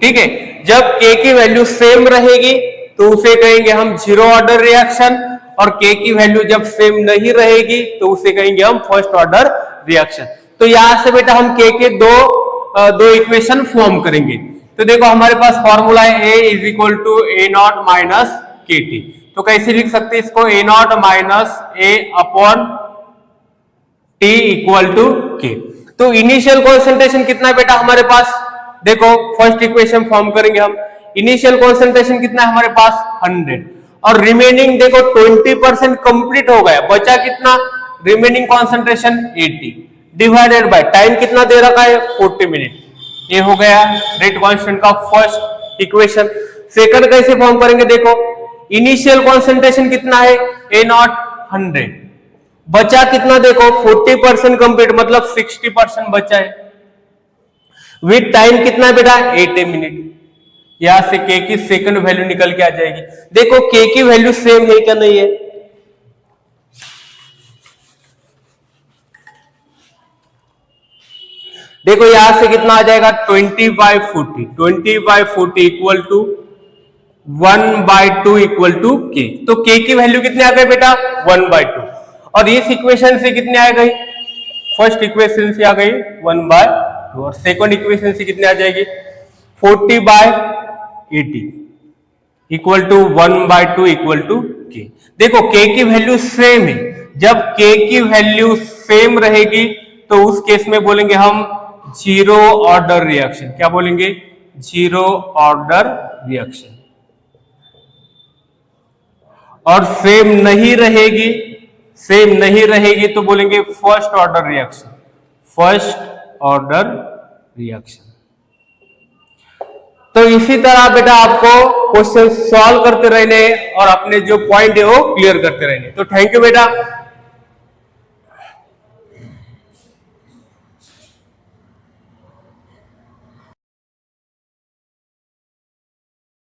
ठीक है, जब k की वैल्यू सेम रहेगी तो उसे कहेंगे हम जीरो ऑर्डर रिएक्शन, और k की वैल्यू जब सेम नहीं रहेगी तो उसे कहेंगे हम फर्स्ट ऑर्डर रिएक्शन। तो यहां से बेटा हम k के दो इक्वेशन फॉर्म करेंगे। तो देखो हमारे पास फॉर्मूला है a is equal to A not minus k t. तो कैसे लिख सकते हैं इसको, A not minus A upon t equal to k. तो इनिशियल कॉन्सेंट्रेशन कितना है बेटा हमारे पास, देखो फर्स्ट इक्वेशन फॉर्म करेंगे हम, इनिशियल कॉन्सेंट्रेशन कितना है हमारे पास 100, और रिमेनिंग देखो 20% कंप्लीट हो गया, बचा कितना remaining concentration 80 divided by time कितना दे रखा है 40 मिनट। ये हो गया रेट कांस्टेंट का फर्स्ट इक्वेशन। सेकंड कैसे फॉर्म करेंगे, देखो इनिशियल कॉन्सेंट्रेशन कितना है ए नॉट 100, बचा कितना देखो 40% कंप्लीट, मतलब 60% बचा है। विथ टाइम कितना है बेटा 80 मिनट। यहां से k की सेकंड वैल्यू निकल के आ जाएगी। देखो k की वैल्यू सेम है क्या नहीं है, देखो यहां से कितना आ जाएगा 20/40, 20/40 equal to 1/2 equal to k। तो k की वैल्यू कितने आ गए बेटा 1/2, और इस इक्वेशन से कितने आ गई, फर्स्ट इक्वेशन से आ गई 1/2, और सेकंड इक्वेशन से कितने आ जाएगी 40/80 equal to 1/2 equal to k। देखो k की वैल्यू सेम है, जब k की वैल्यू सेम रहेगी तो उस केस में बोलेंगे हम जीरो ऑर्डर रिएक्शन। क्या बोलेंगे, जीरो ऑर्डर रिएक्शन। और सेम नहीं रहेगी, सेम नहीं रहेगी तो बोलेंगे first order reaction, first order reaction. तो इसी तरह बेटा आपको क्वेश्चन सॉल्व करते रहने और अपने जो पॉइंट है वो क्लियर करते रहने। तो थैंक यू बेटा।